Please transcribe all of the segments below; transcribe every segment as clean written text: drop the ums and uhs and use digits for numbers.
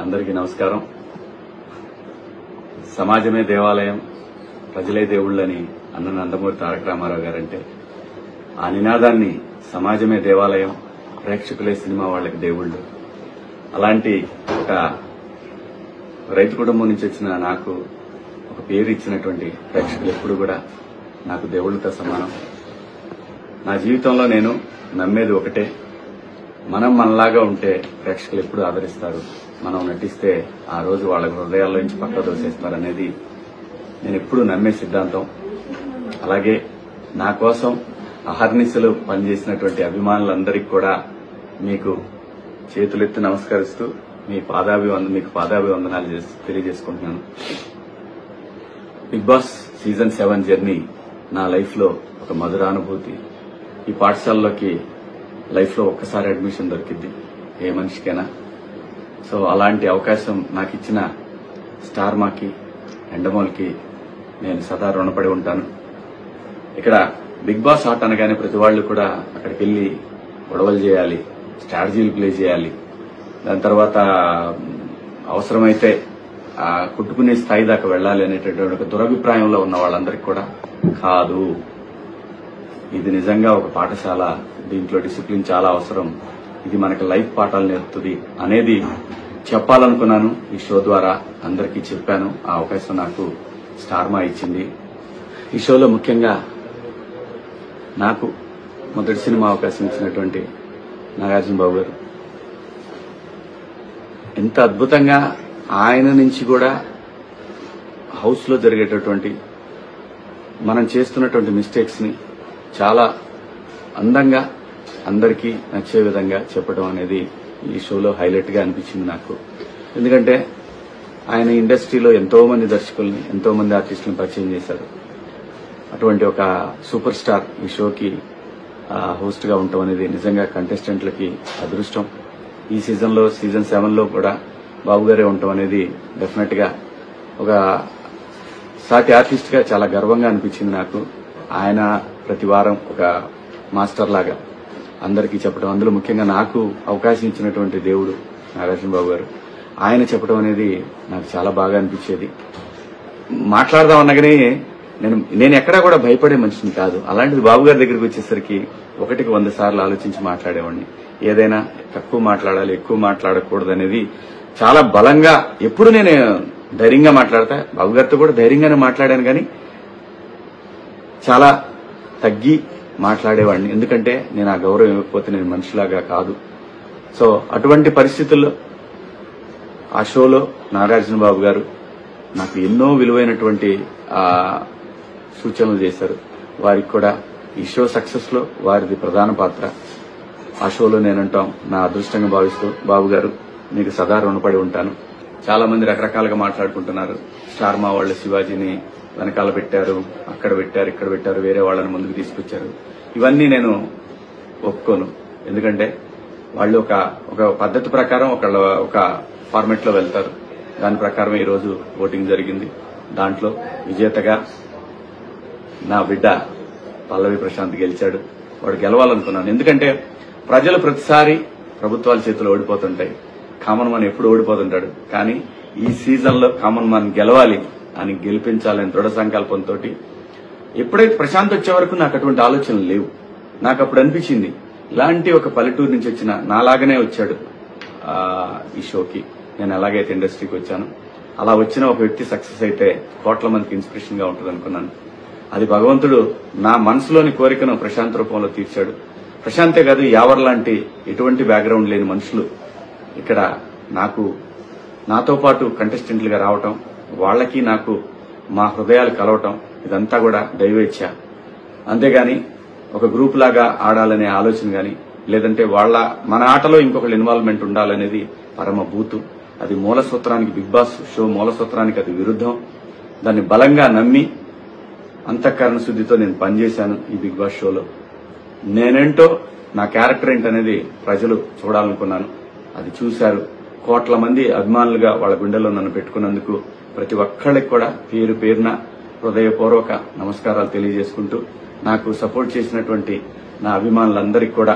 అందరికీ నమస్కారం. సమాజమే దేవాలయం, ప్రజలే దేవుళ్ళని అన్న నందమూరి తారక రామారావు గారంటే ఆ నినాదాన్ని సమాజమే దేవాలయం, ప్రేక్షకులే సినిమా వాళ్ళకి దేవుళ్ళు. అలాంటి ఒక రైతు కుటుంబం నుంచి వచ్చిన నాకు ఒక పేరు ఇచ్చినటువంటి ప్రేక్షకులు ఎప్పుడు కూడా నాకు దేవుళ్ళతో సమానం. నా జీవితంలో నేను నమ్మేది ఒకటే, మనం మనలాగా ఉంటే ప్రేక్షకులు ఎప్పుడు ఆదరిస్తారు, మనం నటిస్తే ఆ రోజు వాళ్ళ హృదయాల్లో నుంచి పక్క దోసేస్తారనేది నేను ఎప్పుడు నమ్మే సిద్ధాంతం. అలాగే నా కోసం అహర్నిశలు పనిచేసినటువంటి అభిమానులందరికీ కూడా మీకు చేతులెత్తి నమస్కరిస్తూ మీకు పాదాభివందనాలు తెలియజేసుకుంటున్నాను. బిగ్ బాస్ సీజన్ 7 జర్నీ నా లైఫ్ లో ఒక మధురానుభూతి. ఈ పాఠశాలలోకి లైఫ్ లో ఒక్కసారి అడ్మిషన్ దొరికింది ఏ మనిషికైనా. సో అలాంటి అవకాశం నాకు ఇచ్చిన స్టార్ మాకి, ఎండమోల్కి నేను సదా రుణపడి ఉంటాను. ఇక్కడ బిగ్ బాస్ ఆట అనగానే ప్రతి వాళ్ళు కూడా అక్కడికి వెళ్లి గొడవలు చేయాలి, స్ట్రాటజీలు ప్లే చేయాలి, దాని తర్వాత అవసరమైతే కుట్టుకునే స్థాయి దాకా వెళ్లాలి అనేటటువంటి ఒక దురభిప్రాయంలో ఉన్న వాళ్ళందరికీ కూడా కాదు, ఇది నిజంగా ఒక పాఠశాల, దీంట్లో డిసిప్లిన్ చాలా అవసరం, ఇది మనకి లైఫ్ పాఠాలు నేర్పుతుంది అనేది చెప్పాలనుకున్నాను. ఈ షో ద్వారా అందరికీ చెప్పాను. ఆ అవకాశం నాకు స్టార్ మా ఇచ్చింది. ఈ షోలో ముఖ్యంగా నాకు మొదటి సినిమా అవకాశం ఇచ్చినటువంటి నాగార్జున బాబు గారు ఎంత అద్భుతంగా ఆయన నుంచి కూడా హౌస్ లో జరిగేటటువంటి మనం చేస్తున్నటువంటి మిస్టేక్స్ ని చాలా అందంగా అందరికీ నచ్చే విధంగా చెప్పడం అనేది ఈ షోలో హైలైట్ గా అనిపించింది నాకు. ఎందుకంటే ఆయన ఇండస్ట్రీలో ఎంతో మంది దర్శకుల్ని, ఎంతో మంది ఆర్టిస్టులను పరిచయం చేశారు. అటువంటి ఒక సూపర్ స్టార్ ఈ షోకి హోస్ట్ గా ఉండటం అనేది నిజంగా కంటెస్టెంట్లకి అదృష్టం. ఈ సీజన్ 7 లో కూడా బాబు గారే ఉండటం అనేది డెఫినెట్ గా ఒక సాటి ఆర్టిస్ట్ గా చాలా గర్వంగా అనిపించింది నాకు. ఆయన ప్రతి వారం ఒక మాస్టర్ లాగా అందరికీ చెప్పడం, అందులో ముఖ్యంగా నాకు అవకాశం ఇచ్చినటువంటి దేవుడు నాగార్జున బాబు గారు, ఆయన చెప్పడం అనేది నాకు చాలా బాగా అనిపించేది. మాట్లాడదాం అనగానే నేను ఎక్కడా కూడా భయపడే మనిషిని కాదు. అలాంటిది బాబు గారి దగ్గరికి వచ్చేసరికి 1కి 100 సార్లు ఆలోచించి మాట్లాడేవాడిని. ఏదైనా తక్కువ మాట్లాడాలి, ఎక్కువ మాట్లాడకూడదు అనేది చాలా బలంగా ఎప్పుడు నేను ధైర్యంగా మాట్లాడతా. బాబు గారితో కూడా ధైర్యంగానే మాట్లాడాను, కానీ చాలా తగ్గి మాట్లాడేవాడిని. ఎందుకంటే నేను ఆ గౌరవం ఇవ్వకపోతే నేను మనిషిలాగా కాదు. సో అటువంటి పరిస్థితుల్లో ఆ షోలో నాగార్జున బాబు గారు నాకు ఎన్నో విలువైనటువంటి సూచనలు చేశారు. వారికి కూడా ఈ షో సక్సెస్ లో వారిది ప్రధాన పాత్ర. ఆ షోలో నేనంటాం నా అదృష్టంగా భావిస్తూ బాబు గారు మీకు సదా రుణపడి ఉంటాను. చాలా మంది రకరకాలుగా మాట్లాడుకుంటున్నారు. స్టార్ మా వాళ్ళు శివాజీని వెనకాల పెట్టారు, అక్కడ పెట్టారు, ఇక్కడ పెట్టారు, వేరే వాళ్ళని ముందుకు తీసుకొచ్చారు. ఇవన్నీ నేను ఒప్పుకోను. ఎందుకంటే వాళ్ళు ఒక పద్ధతి ప్రకారం ఒక ఫార్మెట్ లో వెళ్తారు. దాని ప్రకారం ఈ రోజు ఓటింగ్ జరిగింది. దాంట్లో విజేతగా నా బిడ్డ పల్లవి ప్రశాంత్ గెలిచాడు. వాడు గెలవాలనుకున్నాను. ఎందుకంటే ప్రజలు ప్రతిసారి ప్రభుత్వాల చేతిలో ఓడిపోతుంటాయి, కామన్ మ్యాన్ ఎప్పుడు ఓడిపోతుంటాడు. కానీ ఈ సీజన్ లో కామన్ మ్యాన్ గెలవాలి అని గెలిపించాలని దృఢ సంకల్పంతో ఎప్పుడైతే ప్రశాంత్ వచ్చే వరకు నాకు అటువంటి ఆలోచనలు లేవు. నాకు అప్పుడు అనిపించింది ఇలాంటి ఒక పల్లెటూరు నుంచి వచ్చిన నాలాగనే వచ్చాడు ఈ షోకి, నేను ఎలాగైతే ఇండస్ట్రీకి వచ్చాను అలా వచ్చిన ఒక వ్యక్తి సక్సెస్ అయితే కోట్ల మందికి ఇన్స్పిరేషన్ గా ఉంటుంది అనుకున్నాను. అది భగవంతుడు నా మనసులోని కోరికను ప్రశాంత్ రూపంలో తీర్చాడు. ప్రశాంతే కాదు, యావర్ లాంటి ఎటువంటి బ్యాక్గ్రౌండ్ లేని మనుషులు ఇక్కడ నాతో పాటు కంటెస్టెంట్లుగా రావటం, వాళ్ళకి నాకు మా హృదయాలు కలవటం, ఇదంతా కూడా దైవేచ్ఛ. అంతేగాని ఒక గ్రూప్ లాగా ఆడాలనే ఆలోచన గాని, లేదంటే మన ఆటలో ఇంకొకళ్ళ ఇన్వాల్వ్మెంట్ ఉండాలనేది పరమ భూతు. అది మూల సూత్రానికి, బిగ్ బాస్ షో మూల సూత్రానికి అది విరుద్ధం. దాన్ని బలంగా నమ్మి అంతఃకరణ శుద్ధితో నేను పనిచేశాను ఈ బిగ్ బాస్ షోలో. నేనేంటో, నా క్యారెక్టర్ ఏంటనేది ప్రజలు చూడాలనుకున్నాను. అది చూశారు. కోట్ల మంది అభిమానులుగా వాళ్ళ గుండెల్లో నన్ను పెట్టుకున్నందుకు ప్రతి ఒక్కళ్ళకి కూడా పేరు పేరున హృదయపూర్వక నమస్కారాలు తెలియజేసుకుంటూ, నాకు సపోర్ట్ చేసినటువంటి నా అభిమానులందరికీ కూడా,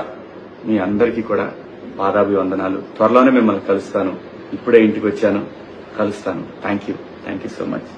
మీ అందరికీ కూడా పాదాభివందనాలు. త్వరలోనే మిమ్మల్ని కలుస్తాను. ఇప్పుడే ఇంటికి వచ్చాను, కలుస్తాను. Thank you so much.